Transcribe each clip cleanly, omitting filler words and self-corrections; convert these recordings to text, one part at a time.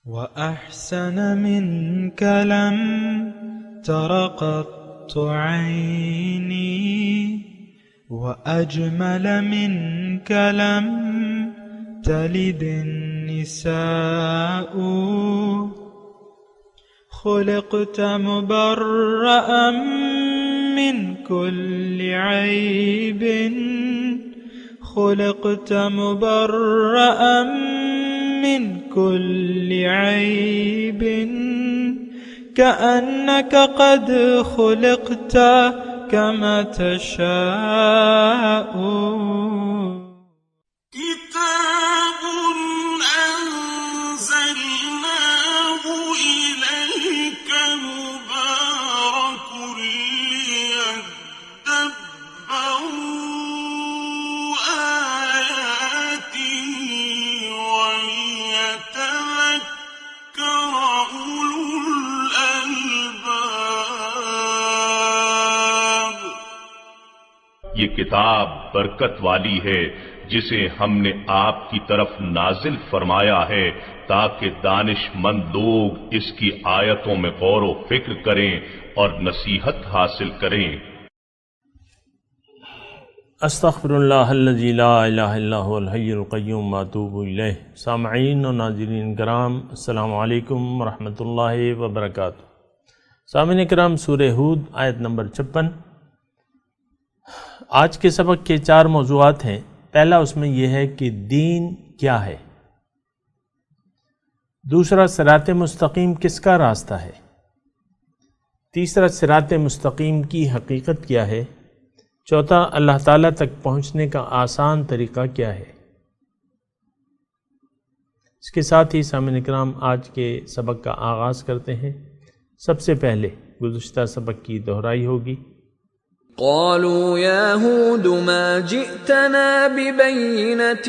وأحسن منك لم تر قط عيني وأجمل منك لم تلد النساء خلقت مبرأ من كل عيب خلقت مبرأ من كل عيب كأنك قد خلقت كما تشاء كتاب أنزلناه إليك مبارك ليدبروا آياته وليتذكر أولو الألباب۔ یہ کتاب برکت والی ہے جسے ہم نے آپ کی طرف نازل فرمایا ہے تاکہ دانش مند لوگ اس کی آیتوں میں غور و فکر کریں اور نصیحت حاصل کریں۔ استغفر اللہ الذی لا الہ الا هو الحی القیوم واتوب الیہ۔ سامعین و ناظرین کرام، السلام علیکم ورحمۃ اللہ وبرکاتہ۔ سامعین کرام، سورہ ہود آیت نمبر 56۔ آج کے سبق کے 4 موضوعات ہیں۔ پہلا اس میں یہ ہے کہ دین کیا ہے، دوسرا صراط مستقیم کس کا راستہ ہے، تیسرا صراط مستقیم کی حقیقت کیا ہے، چوتھا اللہ تعالیٰ تک پہنچنے کا آسان طریقہ کیا ہے۔ اس کے ساتھ ہی سامعین کرام آج کے سبق کا آغاز کرتے ہیں۔ سب سے پہلے گزشتہ سبق کی دہرائی ہوگی۔ قالوا يا هود ما جئتنا ببينة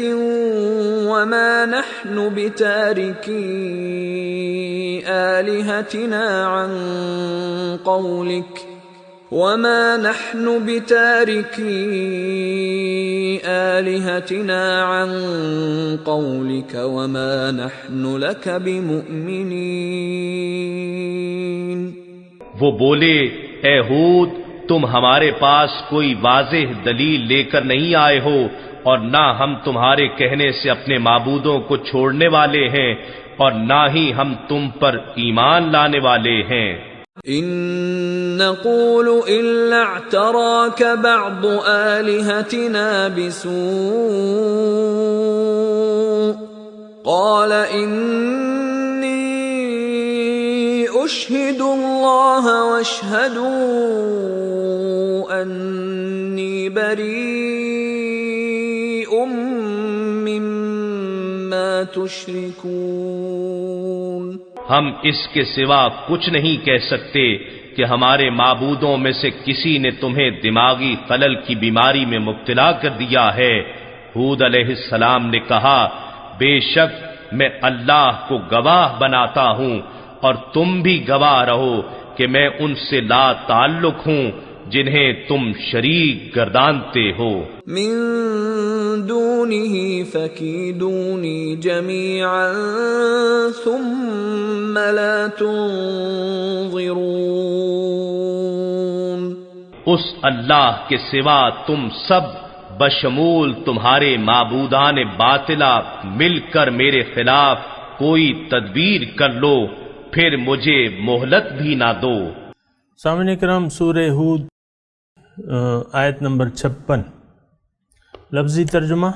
وما نحن بتاركي آلهتنا عن قولك وما نحن بتاركي آلهتنا عن قولك وما نحن لك بمؤمنين۔ وہ بولے، اے ہود، تم ہمارے پاس کوئی واضح دلیل لے کر نہیں آئے ہو اور نہ ہم تمہارے کہنے سے اپنے معبودوں کو چھوڑنے والے ہیں اور نہ ہی ہم تم پر ایمان لانے والے ہیں۔ إن نقول إلا اعتراك بعض آلهتنا بسوء قال إني أشهد الله واشهدوا أني بريء مما تشركون۔ ہم اس کے سوا کچھ نہیں کہہ سکتے کہ ہمارے معبودوں میں سے کسی نے تمہیں دماغی خلل کی بیماری میں مبتلا کر دیا ہے۔ ہود علیہ السلام نے کہا، بے شک میں اللہ کو گواہ بناتا ہوں اور تم بھی گواہ رہو کہ میں ان سے لا تعلق ہوں جنہیں تم شریک گردانتے ہو۔ من دونه فكيدوني جميعا ثم لا تنظرون۔ اس اللہ کے سوا تم سب بشمول تمہارے معبودان باطلہ مل کر میرے خلاف کوئی تدبیر کر لو، پھر مجھے مہلت بھی نہ دو۔ سامعین کرام، سورہ ہود آیت نمبر 56۔ لفظی ترجمہ: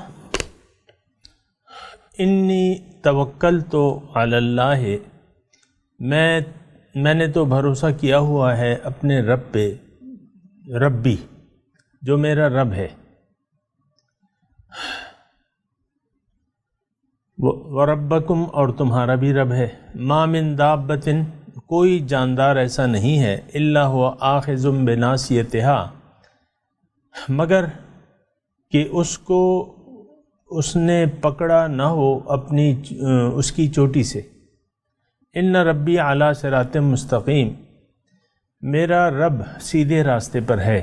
انی توکلت علی اللہ، میں نے تو بھروسہ کیا ہوا ہے اپنے رب پہ، ربی جو میرا رب ہے، وَرَبَّكُمْ اور تمہارا بھی رب ہے، مَا مِن دَابَّةٍ کوئی جاندار ایسا نہیں ہے، إِلَّا هُوَ آخِذٌ بِنَاصِيَتِهَا مگر کہ اس نے پکڑا نہ ہو اپنی اس کی چوٹی سے۔ ان ربی علی صراط مستقیم، میرا رب سیدھے راستے پر ہے۔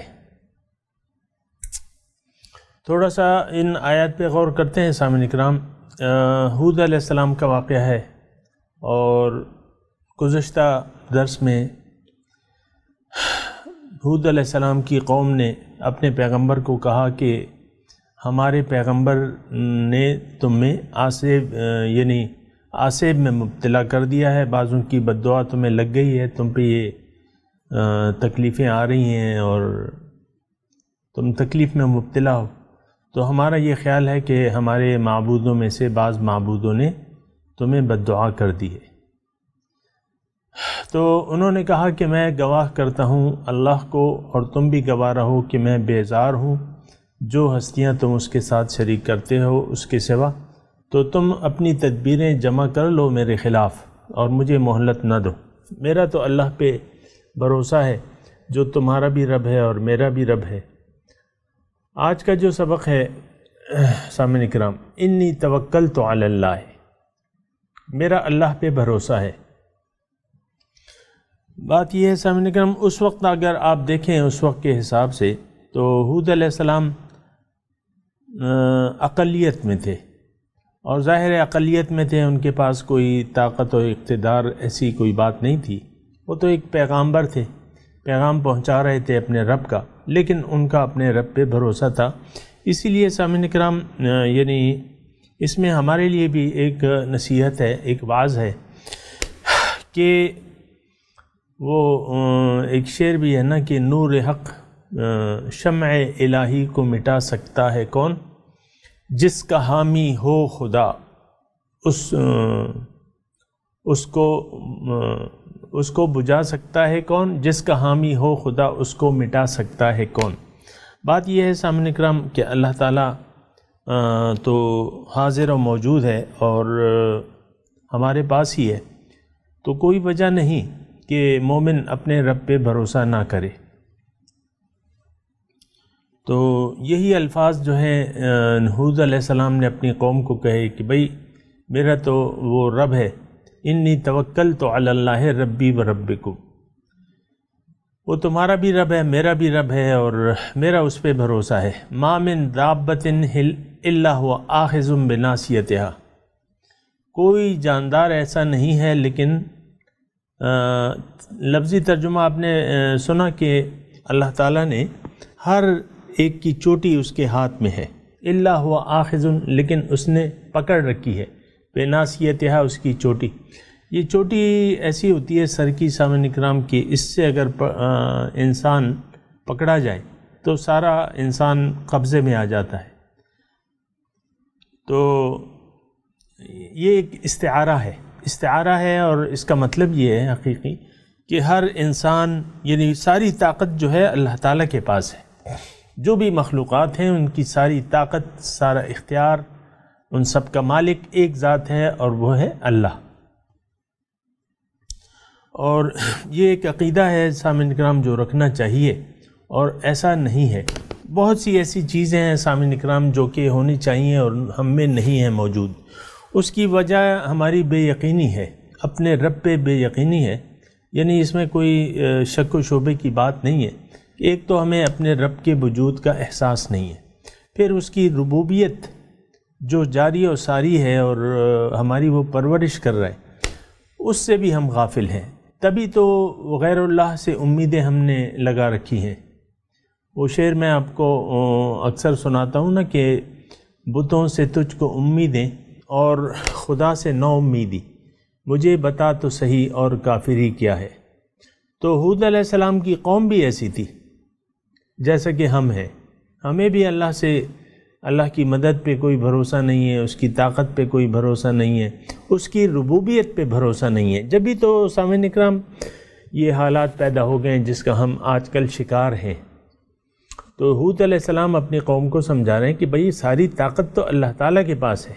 تھوڑا سا ان آیات پہ غور کرتے ہیں سامعین اکرام۔ ہود علیہ السلام کا واقعہ ہے اور گزشتہ درس میں ہود علیہ السلام کی قوم نے اپنے پیغمبر کو کہا کہ ہمارے پیغمبر نے تمہیں آصیب میں مبتلا کر دیا ہے، بعضوں کی بد دعا تمہیں لگ گئی ہے، تم پہ یہ تکلیفیں آ رہی ہیں اور تم تکلیف میں مبتلا ہو۔ تو ہمارا یہ خیال ہے کہ ہمارے معبودوں میں سے بعض معبودوں نے تمہیں بد دعا کر دی ہے۔ تو انہوں نے کہا کہ میں گواہ کرتا ہوں اللہ کو اور تم بھی گواہ رہو کہ میں بیزار ہوں جو ہستیاں تم اس کے ساتھ شریک کرتے ہو اس کے سوا، تو تم اپنی تدبیریں جمع کر لو میرے خلاف اور مجھے مہلت نہ دو۔ میرا تو اللہ پہ بھروسہ ہے جو تمہارا بھی رب ہے اور میرا بھی رب ہے۔ آج کا جو سبق ہے سامعین کرام، انی توکلت علی اللہ، میرا اللہ پہ بھروسہ ہے۔ بات یہ ہے سامعین کرام، اس وقت اگر آپ دیکھیں اس وقت کے حساب سے تو ہود علیہ السلام اقلیت میں تھے، اور ظاہر اقلیت میں تھے، ان کے پاس کوئی طاقت و اقتدار ایسی کوئی بات نہیں تھی۔ وہ تو ایک پیغامبر تھے، پیغام پہنچا رہے تھے اپنے رب کا، لیکن ان کا اپنے رب پہ بھروسہ تھا۔ اسی لیے سامعین کرام اس میں ہمارے لیے بھی ایک نصیحت ہے، ایک واعظ ہے کہ وہ ایک شعر بھی ہے نا کہ نور حق شمع الہی کو مٹا سکتا ہے کون، جس کا حامی ہو خدا اس کو بجھا سکتا ہے کون، جس کا حامی ہو خدا اس کو مٹا سکتا ہے کون۔ بات یہ ہے سامعین کرام کہ اللہ تعالیٰ تو حاضر و موجود ہے اور ہمارے پاس ہی ہے، تو کوئی وجہ نہیں کہ مومن اپنے رب پہ بھروسہ نہ کرے۔ تو یہی الفاظ جو ہیں ہود علیہ السلام نے اپنی قوم کو کہے کہ بھئی میرا تو وہ رب ہے، انی توکلت علی اللہ ربی و ربکم، وہ تمہارا بھی رب ہے میرا بھی رب ہے اور میرا اس پہ بھروسہ ہے۔ ما من دابۃ الا هو آخذ بناصیتها، کوئی جاندار ایسا نہیں ہے، لیکن لفظی ترجمہ آپ نے سنا کہ اللہ تعالیٰ نے ہر ایک کی چوٹی اس کے ہاتھ میں ہے، الا هو آخذ، لیکن اس نے پکڑ رکھی ہے، بناصیتها، اس کی چوٹی۔ یہ چوٹی ایسی ہوتی ہے سر کی سامعین کرام کی، اس سے اگر انسان پکڑا جائے تو سارا انسان قبضے میں آ جاتا ہے۔ تو یہ ایک استعارہ ہے اور اس کا مطلب یہ ہے حقیقی کہ ہر انسان یعنی ساری طاقت جو ہے اللہ تعالیٰ کے پاس ہے، جو بھی مخلوقات ہیں ان کی ساری طاقت، سارا اختیار، ان سب کا مالک ایک ذات ہے اور وہ ہے اللہ۔ اور یہ ایک عقیدہ ہے سامعین کرام جو رکھنا چاہیے، اور ایسا نہیں ہے، بہت سی ایسی چیزیں ہیں سامعین کرام جو کہ ہونی چاہیے اور ہم میں نہیں ہیں موجود۔ اس کی وجہ ہماری بے یقینی ہے، اپنے رب پہ بے یقینی ہے، یعنی اس میں کوئی شک و شبے کی بات نہیں ہے۔ ایک تو ہمیں اپنے رب کے وجود کا احساس نہیں ہے، پھر اس کی ربوبیت جو جاری و ساری ہے اور ہماری وہ پرورش کر رہا ہے، اس سے بھی ہم غافل ہیں۔ تبھی تو غیر اللہ سے امیدیں ہم نے لگا رکھی ہیں۔ وہ شعر میں آپ کو اکثر سناتا ہوں نا کہ بتوں سے تجھ کو امیدیں اور خدا سے نو امیدی، مجھے بتا تو صحیح اور کافری کیا ہے۔ تو ہود علیہ السلام کی قوم بھی ایسی تھی جیسا کہ ہم ہیں، ہمیں بھی اللہ کی مدد پہ کوئی بھروسہ نہیں ہے، اس کی طاقت پہ کوئی بھروسہ نہیں ہے، اس کی ربوبیت پہ بھروسہ نہیں ہے۔ جبھی تو سامعین اکرام یہ حالات پیدا ہو گئے جس کا ہم آج کل شکار ہیں۔ تو ہود علیہ السلام اپنی قوم کو سمجھا رہے ہیں کہ بھئی ساری طاقت تو اللہ تعالیٰ کے پاس ہے۔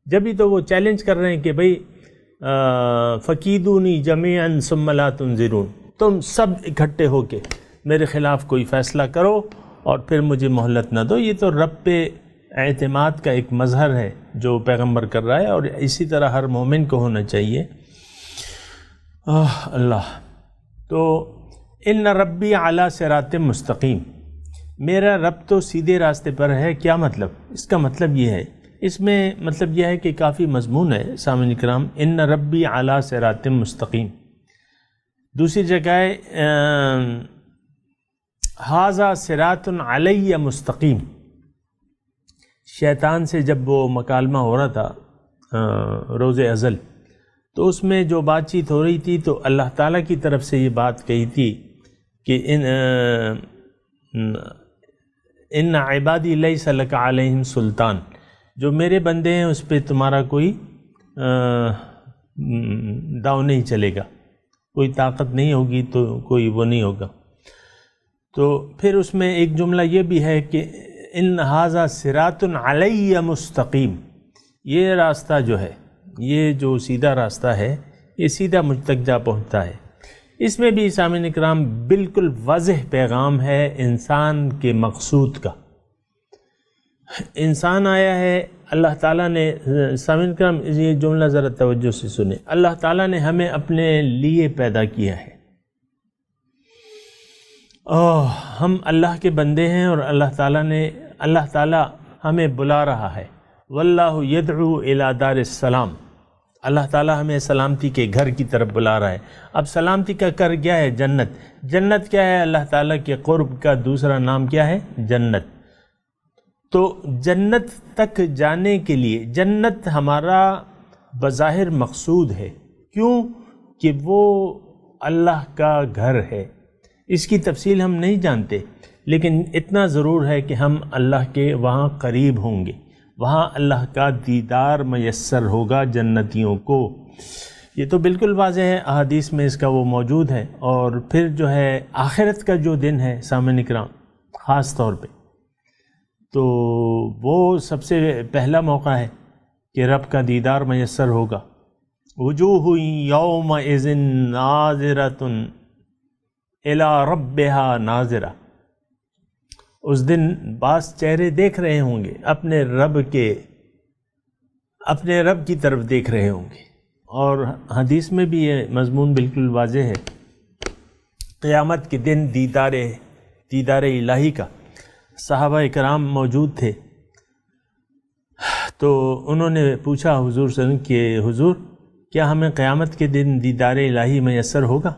جبھی تو وہ چیلنج کر رہے ہیں کہ بھئی فَكِيدُونِي جَمِيعًا ثُمَّ لَا تُنظِرُونَ، تم سب اکٹھے ہو کے میرے خلاف کوئی فیصلہ کرو اور پھر مجھے مہلت نہ دو۔ یہ تو رب پہ اعتماد کا ایک مظہر ہے جو پیغمبر کر رہا ہے، اور اسی طرح ہر مومن کو ہونا چاہیے۔ اللہ تو ان ربی علی صراط مستقیم، میرا رب تو سیدھے راستے پر ہے۔ کیا مطلب؟ اس کا مطلب یہ ہے اس میں مطلب یہ ہے کہ کافی مضمون ہے سامعین کرام. ان ربی علی صراط مستقیم. دوسری جگہ ہے ھذا صراط علی مستقیم. شیطان سے جب وہ مکالمہ ہو رہا تھا روز ازل، تو اس میں جو بات چیت ہو رہی تھی تو اللہ تعالیٰ کی طرف سے یہ بات کہی تھی کہ ان عبادی لیس لک علیہم سلطان، جو میرے بندے ہیں اس پہ تمہارا کوئی داؤ نہیں چلے گا، کوئی طاقت نہیں ہوگی، تو کوئی وہ نہیں ہوگا. تو پھر اس میں ایک جملہ یہ بھی ہے کہ ان ھذا صراط علی مستقیم، یہ راستہ جو ہے، یہ جو سیدھا راستہ ہے، یہ سیدھا مجھ تک جا پہنچتا ہے. اس میں بھی سامعین اکرام بالکل واضح پیغام ہے انسان کے مقصود کا. انسان آیا ہے، اللہ تعالیٰ نے، سامعین اکرام یہ جملہ ذرا توجہ سے سنیں، اللہ تعالیٰ نے ہمیں اپنے لیے پیدا کیا ہے. ہم اللہ کے بندے ہیں اور اللہ تعالیٰ ہمیں بلا رہا ہے. واللہ یدعو الی دار السلام. اللہ تعالیٰ ہمیں سلامتی کے گھر کی طرف بلا رہا ہے. اب سلامتی کا گھر کیا ہے؟ جنت. جنت کیا ہے؟ اللہ تعالیٰ کے قرب کا دوسرا نام کیا ہے؟ جنت. تو جنت تک جانے کے لیے، جنت ہمارا بظاہر مقصود ہے. کیوں؟ کہ وہ اللہ کا گھر ہے. اس کی تفصیل ہم نہیں جانتے، لیکن اتنا ضرور ہے کہ ہم اللہ کے وہاں قریب ہوں گے، وہاں اللہ کا دیدار میسر ہوگا جنتیوں کو. یہ تو بالکل واضح ہے، احادیث میں اس کا وہ موجود ہے. اور پھر جو ہے آخرت کا جو دن ہے سامعین اکرام خاص طور پہ، تو وہ سب سے پہلا موقع ہے کہ رب کا دیدار میسر ہوگا. وجوہ یومئذ ناظرۃ الی ربہا ناظرہ. اس دن بعض چہرے دیکھ رہے ہوں گے اپنے رب کی طرف دیکھ رہے ہوں گے. اور حدیث میں بھی یہ مضمون بالکل واضح ہے. قیامت کے دن دیدار الہی کا. صحابہ کرام موجود تھے، تو انہوں نے پوچھا حضور صلی اللہ علیہ وسلم کہ حضور کیا ہمیں قیامت کے دن دیدار الہی میسر ہوگا؟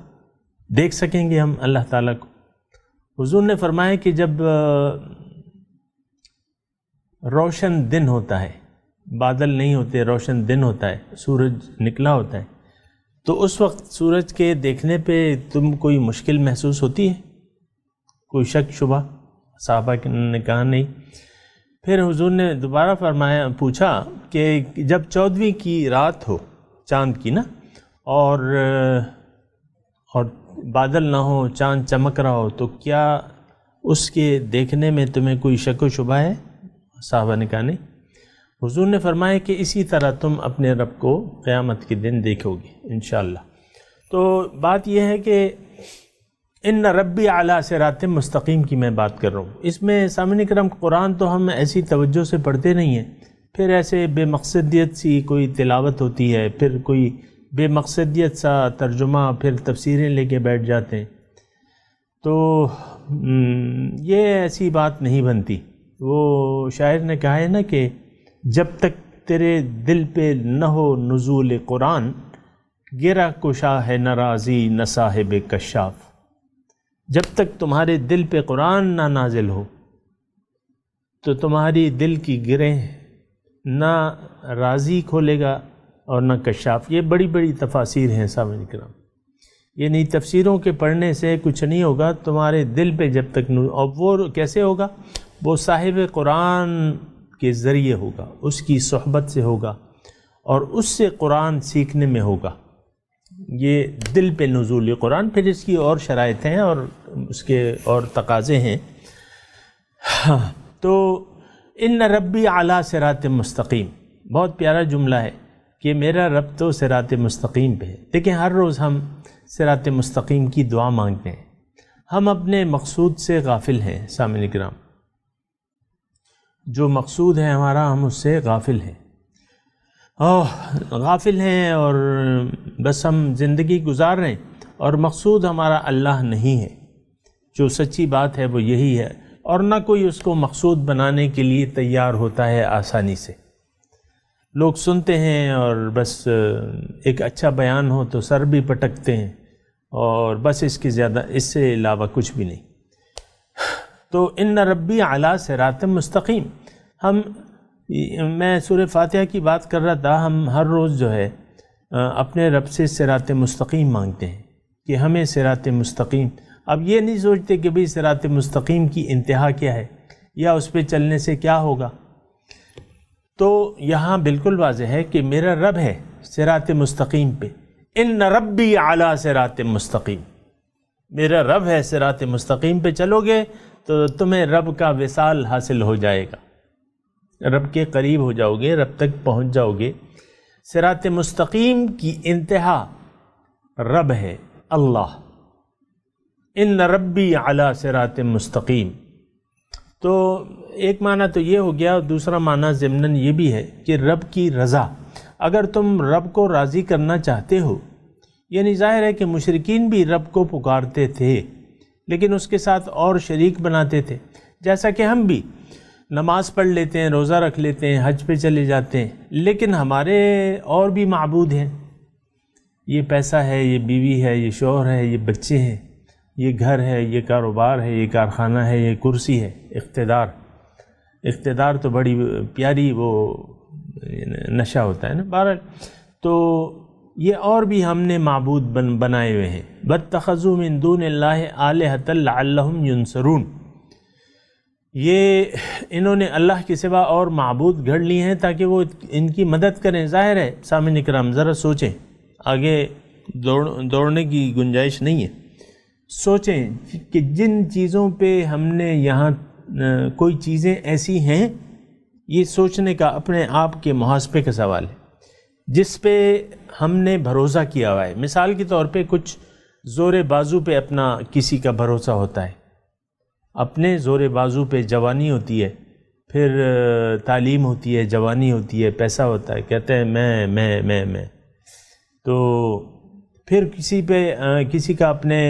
دیکھ سکیں گے ہم اللہ تعالیٰ کو؟ حضور نے فرمایا کہ جب روشن دن ہوتا ہے، بادل نہیں ہوتے، روشن دن ہوتا ہے، سورج نکلا ہوتا ہے، تو اس وقت سورج کے دیکھنے پہ تم کوئی مشکل محسوس ہوتی ہے؟ کوئی شک شبہ؟ صحابہ نے کہا نہیں. پھر حضور نے دوبارہ پوچھا کہ جب 14ویں کی رات ہو چاند کی نا، اور بادل نہ ہو، چاند چمک رہا ہو، تو کیا اس کے دیکھنے میں تمہیں کوئی شک و شبہ ہے؟ صحابہ نے کہا نہیں. حضور نے فرمایا کہ اسی طرح تم اپنے رب کو قیامت کے دن دیکھو گے انشاءاللہ. تو بات یہ ہے کہ ان ربی اعلیٰ صراط مستقیم کی میں بات کر رہا ہوں. اس میں سامعین کرام قرآن تو ہم ایسی توجہ سے پڑھتے نہیں ہیں، پھر ایسے بے مقصدیت سی کوئی تلاوت ہوتی ہے، پھر کوئی بے مقصدیت سا ترجمہ، پھر تفسیریں لے کے بیٹھ جاتے ہیں. تو یہ ایسی بات نہیں بنتی. وہ شاعر نے کہا ہے نا کہ جب تک تیرے دل پہ نہ ہو نزول قرآن، گرا کشا ہے ناراضی نہ صاحب کشاف. جب تک تمہارے دل پہ قرآن نہ نازل ہو تو تمہاری دل کی گرہ نہ راضی کھولے گا اور نہ کشاف. یہ بڑی بڑی تفاسیر ہیں سامعین کرام. یعنی تفسیروں کے پڑھنے سے کچھ نہیں ہوگا تمہارے دل پہ جب تک اور وہ کیسے ہوگا؟ وہ صاحب قرآن کے ذریعے ہوگا، اس کی صحبت سے ہوگا، اور اس سے قرآن سیکھنے میں ہوگا. یہ دل پہ نزول قرآن. پھر اس کی اور شرائط ہیں اور اس کے اور تقاضے ہیں. تو ان ربی اعلیٰ صراط مستقیم، بہت پیارا جملہ ہے کہ میرا رب تو صراط مستقیم پہ ہے. دیکھیں ہر روز ہم صراط مستقیم کی دعا مانگتے ہیں. ہم اپنے مقصود سے غافل ہیں سامعین کرام. جو مقصود ہے ہمارا، ہم اس سے غافل ہیں. غافل ہیں اور بس ہم زندگی گزار رہے ہیں اور مقصود ہمارا اللہ نہیں ہے. جو سچی بات ہے وہ یہی ہے، اور نہ کوئی اس کو مقصود بنانے کے لیے تیار ہوتا ہے آسانی سے. لوگ سنتے ہیں اور بس ایک اچھا بیان ہو تو سر بھی پٹکتے ہیں اور بس اس سے علاوہ کچھ بھی نہیں۔ تو ان ربی علی صراط مستقیم، میں سورہ فاتحہ کی بات کر رہا تھا، ہم ہر روز جو ہے اپنے رب سے صراط مستقیم مانگتے ہیں کہ ہمیں صراط مستقیم، اب یہ نہیں سوچتے کہ بھئی صراط مستقیم کی انتہا کیا ہے یا اس پہ چلنے سے کیا ہوگا۔ تو یہاں بالکل واضح ہے کہ میرا رب ہے صراط مستقیم پہ، ان ربی علی صراط مستقیم، میرا رب ہے صراط مستقیم پہ چلو گے تو تمہیں رب کا وصال حاصل ہو جائے گا، رب کے قریب ہو جاؤ گے، رب تک پہنچ جاؤ گے۔ صراط مستقیم کی انتہا رب ہے اللہ، ان ربی علی صراط مستقیم۔ تو ایک معنی تو یہ ہو گیا، اور دوسرا معنی ضمناً یہ بھی ہے کہ رب کی رضا، اگر تم رب کو راضی کرنا چاہتے ہو، یعنی ظاہر ہے کہ مشرکین بھی رب کو پکارتے تھے لیکن اس کے ساتھ اور شریک بناتے تھے، جیسا کہ ہم بھی نماز پڑھ لیتے ہیں، روزہ رکھ لیتے ہیں، حج پہ چلے جاتے ہیں، لیکن ہمارے اور بھی معبود ہیں، یہ پیسہ ہے، یہ بیوی ہے، یہ شوہر ہے، یہ بچے ہیں، یہ گھر ہے، یہ کاروبار ہے، یہ کارخانہ ہے، یہ کرسی ہے، اقتدار تو بڑی پیاری وہ نشہ ہوتا ہے نا۔ بہرحال تو یہ اور بھی ہم نے معبود بنائے ہوئے ہیں، وَاتَّخَذُوا مِن دُونِ اللَّهِ آلِهَةً لَعَلَّهُمْ يُنصَرُونَ، یہ انہوں نے اللہ کے سوا اور معبود گھڑ لی ہیں تاکہ وہ ان کی مدد کریں۔ ظاہر ہے سامعین کرام ذرا سوچیں، آگے دوڑنے کی گنجائش نہیں ہے، سوچیں کہ جن چیزوں پہ ہم نے یہاں کوئی چیزیں ایسی ہیں، یہ سوچنے کا اپنے آپ کے محاسبے کا سوال ہے جس پہ ہم نے بھروسہ کیا ہوا ہے۔ مثال کے طور پہ کچھ زور بازو پہ اپنا کسی کا بھروسہ ہوتا ہے، اپنے زور بازو پہ جوانی ہوتی ہے، پھر تعلیم ہوتی ہے، جوانی ہوتی ہے، پیسہ ہوتا ہے، کہتے ہیں میں تو پھر کسی کا اپنے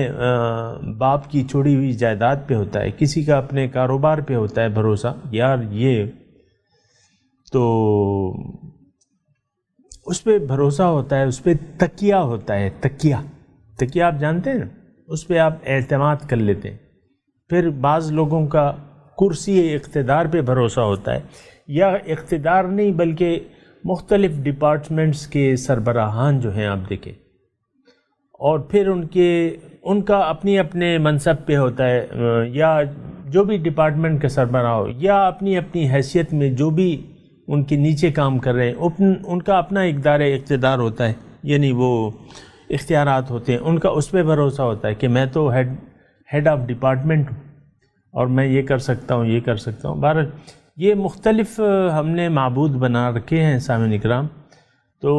باپ کی چھوڑی ہوئی جائیداد پہ ہوتا ہے، کسی کا اپنے کاروبار پہ ہوتا ہے بھروسہ، یار یہ تو اس پہ بھروسہ ہوتا ہے، اس پہ تکیہ ہوتا ہے، تکیہ آپ جانتے ہیں نا، اس پہ آپ اعتماد کر لیتے ہیں۔ پھر بعض لوگوں کا کرسی اقتدار پہ بھروسہ ہوتا ہے، یا اقتدار نہیں بلکہ مختلف ڈپارٹمنٹس کے سربراہان جو ہیں آپ دیکھیں، اور پھر ان کا اپنے منصب پہ ہوتا ہے، یا جو بھی ڈپارٹمنٹ کا سربراہ ہو، یا اپنی حیثیت میں جو بھی ان کے نیچے کام کر رہے ہیں، ان کا اپنا اقتدار ہوتا ہے، یعنی وہ اختیارات ہوتے ہیں، ان کا اس پہ بھروسہ ہوتا ہے کہ میں تو ہیڈ آف ڈپارٹمنٹ ہوں اور میں یہ کر سکتا ہوں، یہ کر سکتا ہوں۔ بہرحال یہ مختلف ہم نے معبود بنا رکھے ہیں سامعین اکرام۔ تو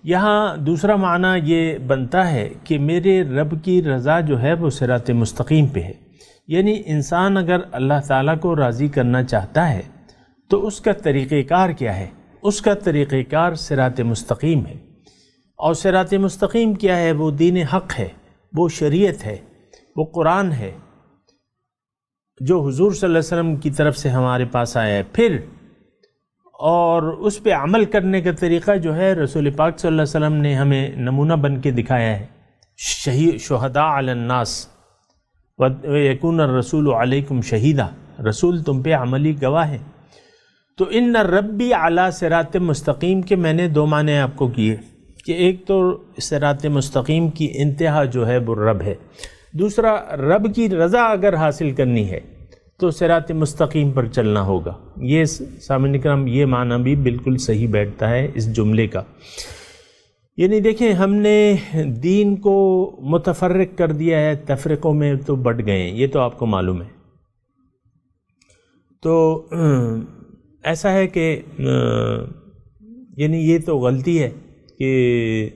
یہاں دوسرا معنی یہ بنتا ہے کہ میرے رب کی رضا جو ہے وہ صراط مستقیم پہ ہے، یعنی انسان اگر اللہ تعالیٰ کو راضی کرنا چاہتا ہے تو اس کا طریقہ کار کیا ہے؟ اس کا طریقہ کار صراط مستقیم ہے، اور صراط مستقیم کیا ہے؟ وہ دین حق ہے، وہ شریعت ہے، وہ قرآن ہے جو حضور صلی اللہ علیہ وسلم کی طرف سے ہمارے پاس آیا ہے، پھر اور اس پہ عمل کرنے کا طریقہ جو ہے رسول پاک صلی اللہ علیہ وسلم نے ہمیں نمونہ بن کے دکھایا ہے۔ شہداء علی الناس ویکون الرسول علیکم شہیدا، رسول تم پہ عملی گواہ ہے۔ تو ان ربی علی صراط مستقیم کے میں نے دو معنی آپ کو کیے کہ ایک تو صراط مستقیم کی انتہا جو ہے وہ رب ہے، دوسرا رب کی رضا اگر حاصل کرنی ہے تو صراط مستقیم پر چلنا ہوگا۔ یہ سامعین کرام یہ معنی بھی بالکل صحیح بیٹھتا ہے اس جملے کا۔ یعنی دیکھیں ہم نے دین کو متفرق کر دیا ہے، تفریقوں میں تو بٹ گئے ہیں، یہ تو آپ کو معلوم ہے۔ تو ایسا ہے کہ یعنی یہ تو غلطی ہے کہ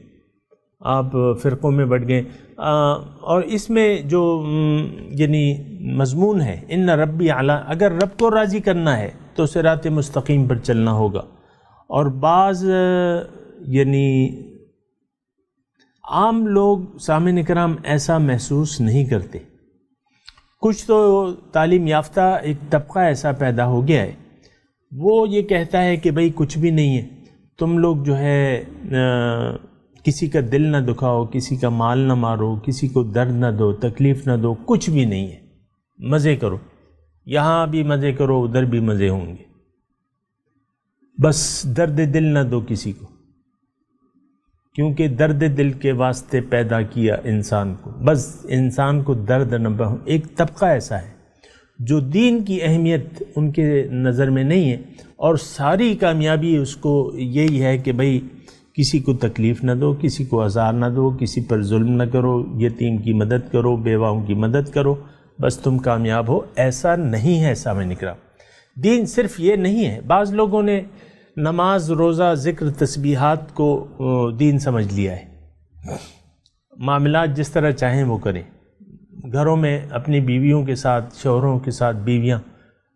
آپ فرقوں میں بٹ گئے، اور اس میں جو یعنی مضمون ہے ان ربی اعلیٰ، اگر رب کو راضی کرنا ہے تو صراط مستقیم پر چلنا ہوگا۔ اور بعض یعنی عام لوگ سامعین کرام ایسا محسوس نہیں کرتے، کچھ تو تعلیم یافتہ ایک طبقہ ایسا پیدا ہو گیا ہے، وہ یہ کہتا ہے کہ بھئی کچھ بھی نہیں ہے، تم لوگ جو ہے کسی کا دل نہ دکھاؤ، کسی کا مال نہ مارو، کسی کو درد نہ دو، تکلیف نہ دو، کچھ بھی نہیں ہے، مزے کرو، یہاں بھی مزے کرو، ادھر بھی مزے ہوں گے، بس درد دل نہ دو کسی کو، کیونکہ درد دل کے واسطے پیدا کیا انسان کو، بس انسان کو درد نہ بہو۔ ایک طبقہ ایسا ہے جو دین کی اہمیت ان کے نظر میں نہیں ہے، اور ساری کامیابی اس کو یہی ہے کہ بھئی کسی کو تکلیف نہ دو، کسی کو آزار نہ دو، کسی پر ظلم نہ کرو، یتیم کی مدد کرو، بیواؤں کی مدد کرو، بس تم کامیاب ہو۔ ایسا نہیں ہے سامعین کرام، دین صرف یہ نہیں ہے۔ بعض لوگوں نے نماز، روزہ، ذکر، تسبیحات کو دین سمجھ لیا ہے، معاملات جس طرح چاہیں وہ کریں، گھروں میں اپنی بیویوں کے ساتھ، شوہروں کے ساتھ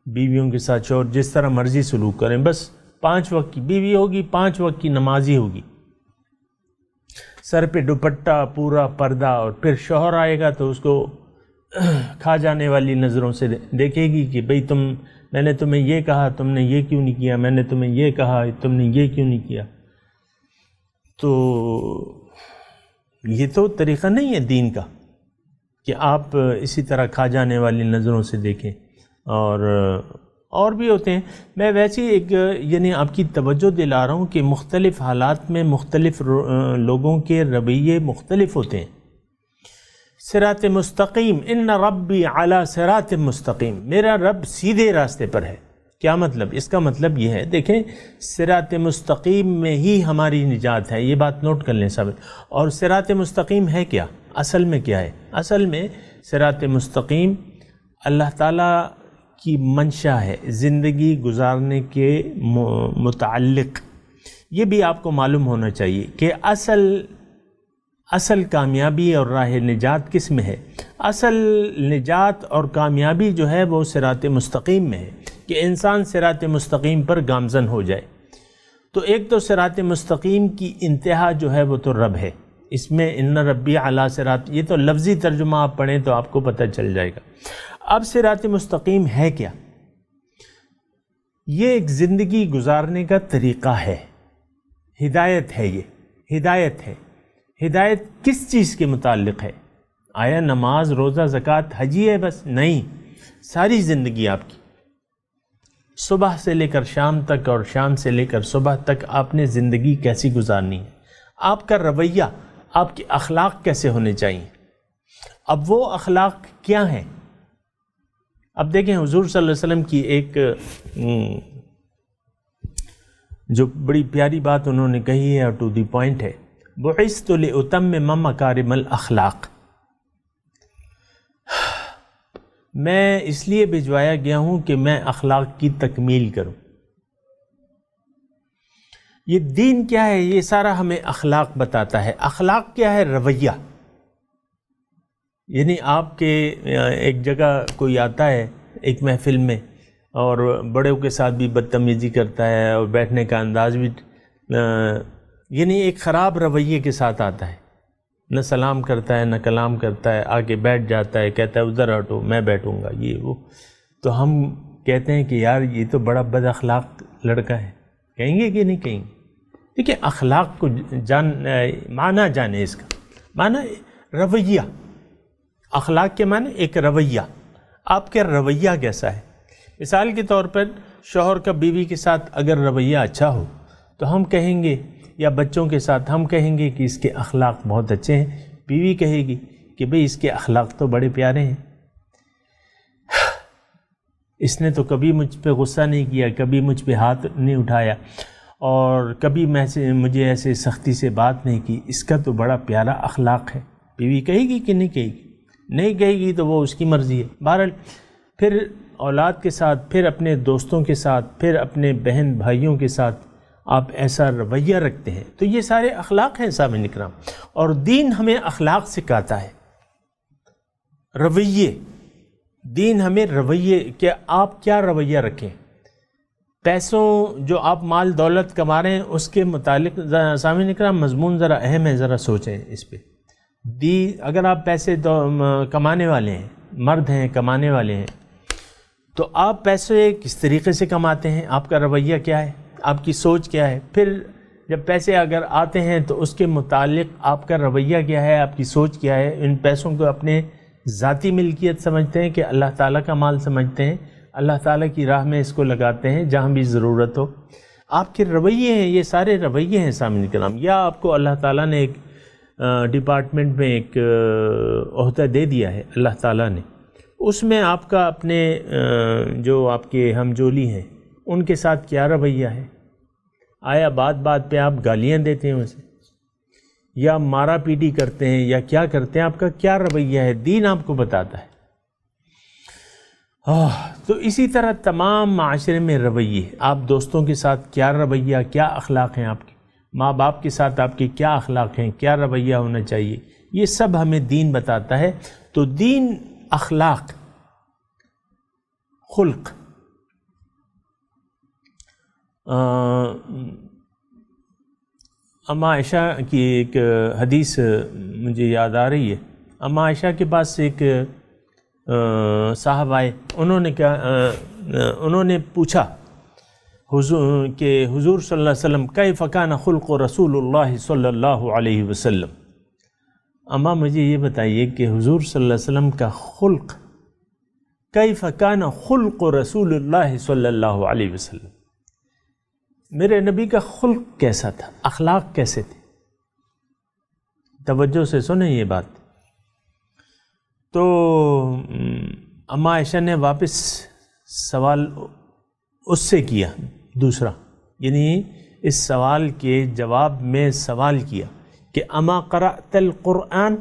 بیویوں کے ساتھ شوہر جس طرح مرضی سلوک کریں، بس 5 وقت کی بیوی ہوگی، 5 وقت کی نمازی ہوگی، سر پہ دوپٹہ، پورا پردہ، اور پھر شوہر آئے گا تو اس کو کھا جانے والی نظروں سے دیکھے گی کہ بھئی میں نے تمہیں یہ کہا، تم نے یہ کیوں نہیں کیا، میں نے تمہیں یہ کہا، تم نے یہ کیوں نہیں کیا۔ تو یہ تو طریقہ نہیں ہے دین کا کہ آپ اسی طرح کھا جانے والی نظروں سے دیکھیں، اور بھی ہوتے ہیں۔ میں ویسے یعنی آپ کی توجہ دلا رہا ہوں کہ مختلف حالات میں مختلف لوگوں کے رویے مختلف ہوتے ہیں۔ صراط مستقیم، ان ربی علی صراط مستقیم، میرا رب سیدھے راستے پر ہے۔ کیا مطلب؟ اس کا مطلب یہ ہے، دیکھیں صراط مستقیم میں ہی ہماری نجات ہے، یہ بات نوٹ کر لیں سب۔ اور صراط مستقیم ہے کیا؟ اصل میں کیا ہے؟ اصل میں صراط مستقیم اللہ تعالیٰ کی منشا ہے زندگی گزارنے کے متعلق۔ یہ بھی آپ کو معلوم ہونا چاہیے کہ اصل کامیابی اور راہ نجات کس میں ہے؟ اصل نجات اور کامیابی جو ہے وہ صراط مستقیم میں ہے، کہ انسان صراط مستقیم پر گامزن ہو جائے۔ تو ایک تو صراط مستقیم کی انتہا جو ہے وہ تو رب ہے، اس میں ان ربی علی صراط، یہ تو لفظی ترجمہ آپ پڑھیں تو آپ کو پتہ چل جائے گا۔ اب صراط مستقیم ہے کیا؟ یہ ایک زندگی گزارنے کا طریقہ ہے، ہدایت ہے، یہ ہدایت ہے۔ ہدایت کس چیز کے متعلق ہے؟ آیا نماز، روزہ، زکوٰۃ، حج ہے بس؟ نہیں، ساری زندگی آپ کی، صبح سے لے کر شام تک اور شام سے لے کر صبح تک آپ نے زندگی کیسی گزارنی ہے، آپ کا رویہ، آپ کے اخلاق کیسے ہونے چاہیے۔ اب وہ اخلاق کیا ہیں؟ اب دیکھیں حضور صلی اللہ علیہ وسلم کی ایک جو بڑی پیاری بات انہوں نے کہی ہے اور ٹو دی پوائنٹ ہے، بعثت لأتمم مکارم الاخلاق، میں اس لیے بھجوایا گیا ہوں کہ میں اخلاق کی تکمیل کروں۔ یہ دین کیا ہے؟ یہ سارا ہمیں اخلاق بتاتا ہے۔ اخلاق کیا ہے؟ رویہ۔ یعنی آپ کے ایک جگہ کوئی آتا ہے ایک محفل میں اور بڑوں کے ساتھ بھی بدتمیزی کرتا ہے اور بیٹھنے کا انداز بھی یعنی ایک خراب رویے کے ساتھ آتا ہے، نہ سلام کرتا ہے، نہ کلام کرتا ہے، آگے بیٹھ جاتا ہے، کہتا ہے ادھر ہٹو میں بیٹھوں گا، یہ وہ۔ تو ہم کہتے ہیں کہ یار یہ تو بڑا بد اخلاق لڑکا ہے، کہیں گے کہ نہیں کہیں گے؟ دیکھیں اخلاق کو معنی جانے، اس کا معنی رویہ، اخلاق کے معنی ایک رویہ، آپ کا رویہ کیسا ہے۔ مثال کے طور پر شوہر کا بیوی کے ساتھ اگر رویہ اچھا ہو تو ہم کہیں گے، یا بچوں کے ساتھ ہم کہیں گے کہ اس کے اخلاق بہت اچھے ہیں، بیوی کہے گی کہ بھئی اس کے اخلاق تو بڑے پیارے ہیں، اس نے تو کبھی مجھ پہ غصہ نہیں کیا، کبھی مجھ پہ ہاتھ نہیں اٹھایا، اور کبھی مجھے ایسے سختی سے بات نہیں کی، اس کا تو بڑا پیارا اخلاق ہے۔ بیوی کہے گی کہ نہیں کہے گی؟ نہیں کہے گی تو وہ اس کی مرضی ہے۔ بہرحال پھر اولاد کے ساتھ، پھر اپنے دوستوں کے ساتھ، پھر اپنے بہن بھائیوں کے ساتھ آپ ایسا رویہ رکھتے ہیں، تو یہ سارے اخلاق ہیں سامعین کرام۔ اور دین ہمیں اخلاق سکھاتا ہے، رویے، دین ہمیں رویے کہ آپ کیا رویہ رکھیں۔ پیسوں جو آپ مال دولت کما رہے ہیں اس کے متعلق سامعین کرام مضمون ذرا اہم ہے، ذرا سوچیں اس پہ۔ اگر آپ پیسے کمانے والے ہیں، مرد ہیں، کمانے والے ہیں، تو آپ پیسے کس طریقے سے کماتے ہیں، آپ کا رویہ کیا ہے، آپ کی سوچ کیا ہے۔ پھر جب پیسے اگر آتے ہیں تو اس کے متعلق آپ کا رویہ کیا ہے، آپ کی سوچ کیا ہے؟ ان پیسوں کو اپنے ذاتی ملکیت سمجھتے ہیں کہ اللہ تعالیٰ کا مال سمجھتے ہیں، اللہ تعالیٰ کی راہ میں اس کو لگاتے ہیں جہاں بھی ضرورت ہو؟ آپ کے رویے ہیں، یہ سارے رویے ہیں سامعین کرام. یا آپ کو اللہ تعالیٰ نے ایک ڈپارٹمنٹ میں ایک عہدہ دے دیا ہے اللہ تعالیٰ نے، اس میں آپ کا اپنے جو آپ کے ہم جولی ہیں ان کے ساتھ کیا رویہ ہے؟ آیا بات پہ آپ گالیاں دیتے ہیں اسے، یا مارا پیٹی کرتے ہیں، یا کیا کرتے ہیں؟ آپ کا کیا رویہ ہے؟ دین آپ کو بتاتا ہے. تو اسی طرح تمام معاشرے میں رویے، آپ دوستوں کے ساتھ کیا رویہ، کیا اخلاق ہیں آپ کے، ماں باپ کے ساتھ آپ کے کیا اخلاق ہیں، کیا رویہ ہونا چاہیے، یہ سب ہمیں دین بتاتا ہے. تو دین، اخلاق، خلق. اماں عائشہ کی ایک حدیث مجھے یاد آ رہی ہے. اماں عائشہ کے پاس ایک صاحب آئے، انہوں نے پوچھا کہ حضور صلی اللہ علیہ وسلم کیف کان خلق رسول اللہ صلی اللہ علیہ وسلم. اماں مجھے یہ بتائیے کہ حضور صلی اللہ علیہ وسلم کا خلق، کیف کان خلق رسول اللہ صلی اللہ علیہ وسلم، میرے نبی کا خلق کیسا تھا، اخلاق کیسے تھے؟ توجہ سے سنیں یہ بات. تو اماں عائشہ نے واپس سوال اس سے کیا دوسرا، یعنی اس سوال کے جواب میں سوال کیا کہ اما قرأت القرآن،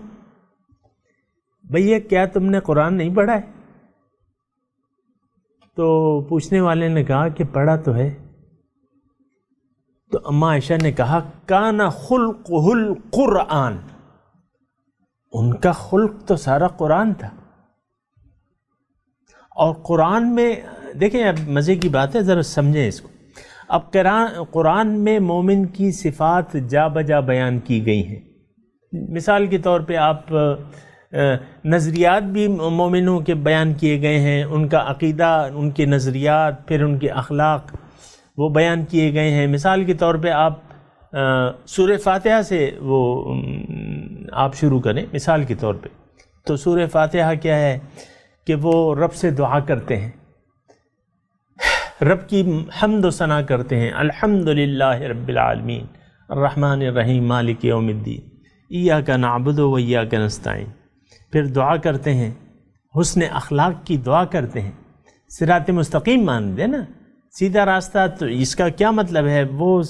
بھیا کیا تم نے قرآن نہیں پڑھا ہے؟ تو پوچھنے والے نے کہا کہ پڑھا تو ہے. تو اماں عائشہ نے کہا کان خلقہ القرآن، ان کا خلق تو سارا قرآن تھا. اور قرآن میں دیکھیں، اب مزے کی بات ہے، ذرا سمجھیں اس کو. اب قرآن میں مومن کی صفات جا بجا بیان کی گئی ہیں. مثال کے طور پہ آپ نظریات بھی مومنوں کے بیان کیے گئے ہیں، ان کا عقیدہ، ان کے نظریات، پھر ان کے اخلاق وہ بیان کیے گئے ہیں. مثال کے طور پہ آپ سورہ فاتحہ سے وہ آپ شروع کریں مثال کے طور پہ. تو سورہ فاتحہ کیا ہے کہ وہ رب سے دعا کرتے ہیں، رب کی حمد و ثنا کرتے ہیں. الحمدللہ رب العالمین الرحمن الرحیم مالک یوم الدین ایاک نعبد و ایاک نستعین. پھر دعا کرتے ہیں، حسن اخلاق کی دعا کرتے ہیں. صراط مستقیم مان دے نا، سیدھا راستہ. تو اس کا کیا مطلب ہے؟ وہ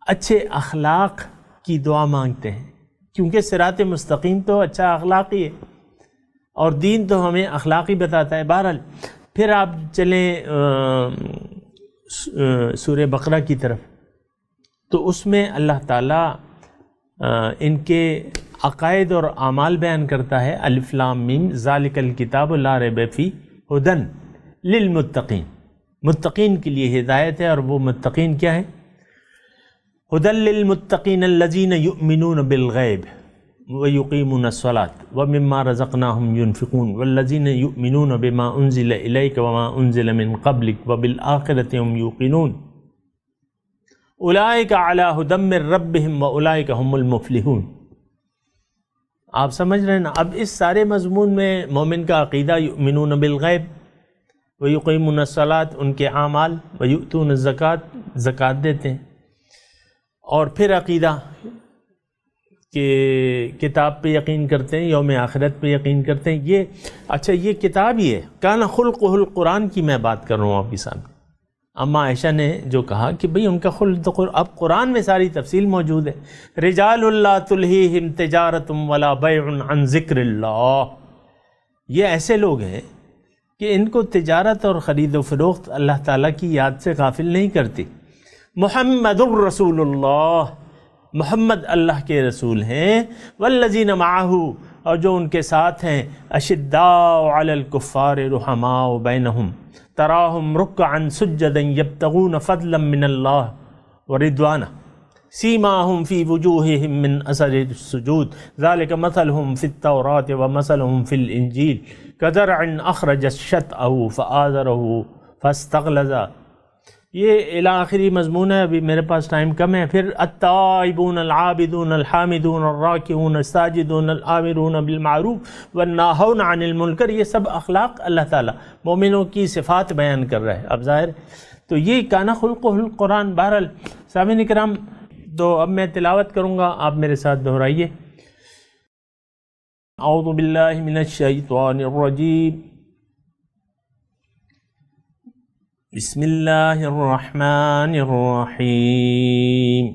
اچھے اخلاق کی دعا مانگتے ہیں، کیونکہ صراط مستقیم تو اچھا اخلاق ہی ہے، اور دین تو ہمیں اخلاقی بتاتا ہے. بہرحال پھر آپ چلیں سورہ بقرہ کی طرف، تو اس میں اللہ تعالیٰ ان کے عقائد اور اعمال بیان کرتا ہے. الف لام میم ذالک الکتاب لا ریب فیہ ھدی للمتقین، متقین کے لیے ہدایت ہے. اور وہ متقین کیا ہے؟ ھدی للمتقین الذین یؤمنون بالغیب ویقیمون الصلاۃ ومما رزقناہم ینفقون والذین یؤمنون بما انزل الیک وما انزل من قبلک وبالآخرۃ هم یوقنون اولئک علی ھدی من ربہم واولئک هم المفلحون. آپ سمجھ رہے ہیں نا؟ اب اس سارے مضمون میں مومن کا عقیدہ، یؤمنون بالغیب ویقیمون الصلاۃ، ان کے اعمال، ویؤتون الزکوٰۃ، زکوٰۃ دیتے ہیں. اور پھر عقیدہ کہ کتاب پہ یقین کرتے ہیں، یوم آخرت پہ یقین کرتے ہیں. یہ اچھا، یہ کتاب ہی ہے. کان خلقہ القرآن کی میں بات کر رہا ہوں آپ کے سامنے. اماں عائشہ نے جو کہا کہ بھئی ان کا خلق، اب قرآن میں ساری تفصیل موجود ہے. رجال لا تلہیہم تجارۃ ولا بیع عن ذکر اللہ، یہ ایسے لوگ ہیں کہ ان کو تجارت اور خرید و فروخت اللہ تعالیٰ کی یاد سے غافل نہیں کرتی. محمد الرسول اللہ، محمد اللہ کے رسول ہیں. والذین معہ، اور جو ان کے ساتھ ہیں. اشداء علی الکفار رحماء بینہم تراہم رکعا سجدا یبتغون فضلا من اللہ ورضوانہ سیماہم فی وجوہہم من اثر السجود ذلک مثلہم فی التوراۃ ومثلہم فی الانجیل کزرع اخرج شطأہ فآزرہ فاستغلظ. یہ الاخری مضمون ہے، ابھی میرے پاس ٹائم کم ہے. پھر التائبون العابدون الحامدون الراکعون الساجدون الآمرون بالمعروف والناہون عن المنکر، یہ سب اخلاق اللہ تعالیٰ مومنوں کی صفات بیان کر رہا ہے. اب ظاہر تو یہ کان خلقہ القرآن. بہرحال سامعین کرام، تو اب میں تلاوت کروں گا، آپ میرے ساتھ دہرائیے. اعوذ باللہ من الشیطان الرجیم، بسم اللہ الرحمن الرحیم.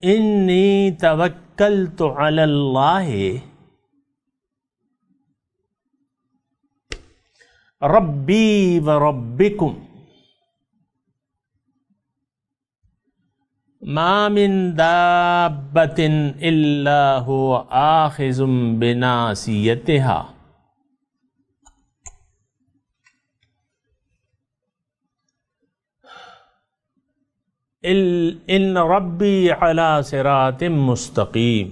انی توکلت علی اللہ ربی و ربکم ما من دابۃ الا هو آخذ بناصیتها ان ربی علی صراط مستقیم.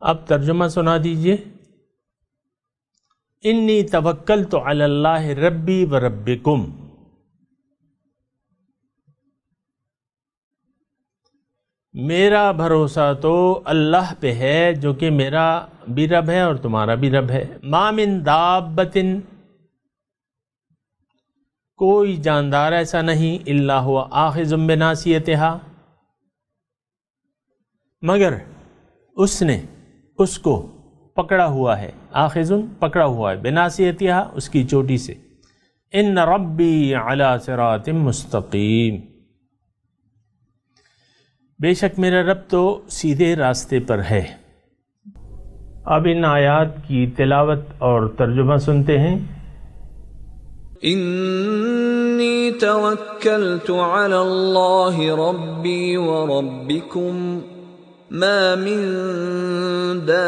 اب ترجمہ سنا دیجئے. انی توکلت علی اللہ ربی و ربکم، میرا بھروسہ تو اللہ پہ ہے جو کہ میرا بھی رب ہے اور تمہارا بھی رب ہے. ما من دابۃ، کوئی جاندار ایسا نہیں، الا ہوا آخذ بناصیتہا، مگر اس نے اس کو پکڑا ہوا ہے، آخذ پکڑا ہوا ہے، بناصیتہا اس کی چوٹی سے. ان ربی علی صراط مستقیم، بے شک میرا رب تو سیدھے راستے پر ہے. اب ان آیات کی تلاوت اور ترجمہ سنتے ہیں. انی توکلت علی اللہ ربی و ربکم ما من دابۃ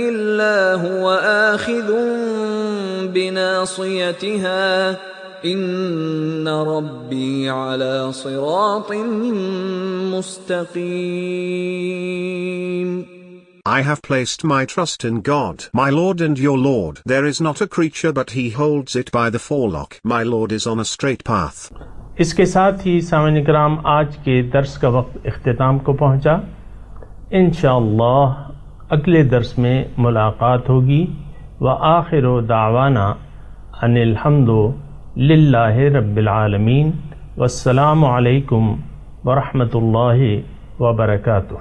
الا هو آخذ بناصیتها ان ربی علی صراط مستقیم. I have placed my trust in God, my Lord and your Lord. There is not a creature but He holds it by the forelock. My Lord is on a straight path. اس کے ساتھ ہی سامعین کرام آج کے درس کا وقت اختتام کو پہنچا. انشاءاللہ اگلے درس میں ملاقات ہوگی. وآخر دعوانا ان الحمد للہ رب العالمین. والسلام علیکم ورحمۃ اللہ وبرکاتہ.